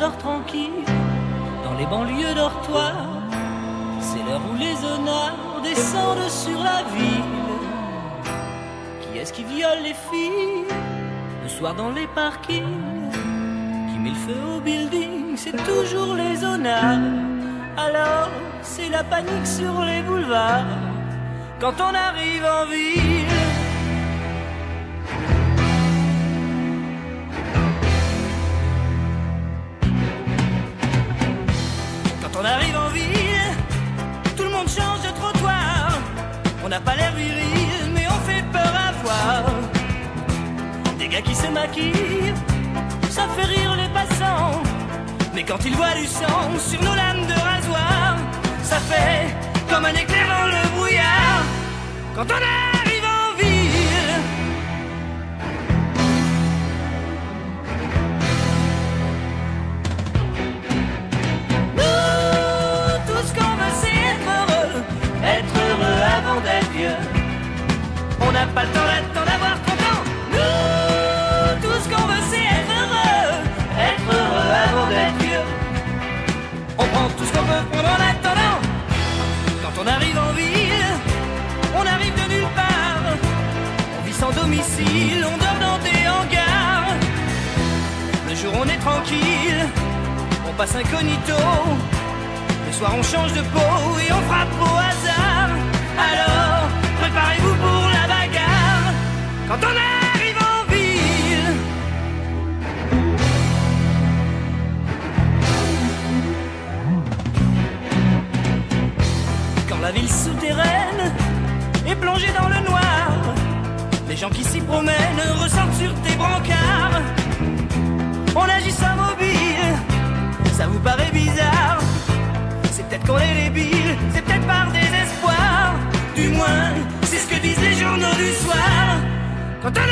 dort tranquille dans les banlieues dortoirs. C'est l'heure où les honneurs descendent sur la ville. Qui est-ce qui viole les filles le soir dans les parkings? Qui met le feu au building? C'est toujours les honneurs. Alors c'est la panique sur les boulevards quand on arrive en ville. Quand on arrive en ville, tout le monde change de trottoir. On n'a pas l'air viril, mais on fait peur à voir. Des gars qui se maquillent, ça fait rire les passants. Mais quand ils voient du sang sur nos lames de rasoir, ça fait comme un éclair dans le brouillard. Quand on arrive en ville, nous, tout ce qu'on veut c'est être heureux avant d'être vieux. On n'a pas le temps d'attendre d'avoir 30 ans. Nous, tout ce qu'on veut c'est être heureux avant d'être vieux. On prend tout ce qu'on peut prendre en attendant. Quand on arrive en ville, on arrive de nulle part. On vit sans domicile, on dort dans des hangars. Le jour on est tranquille, on passe incognito. Le soir on change de peau et on frappe au hasard. Alors, préparez-vous pour la bagarre. Quand on arrive en ville, quand la ville souterraine est plongée dans le noir, les gens qui s'y promènent ressortent sur tes brancards. On agit sans mobile, ça vous paraît bizarre. C'est peut-être qu'on est débile, c'est peut-être par désespoir. Du moins, c'est ce que disent les journaux du soir. Quand on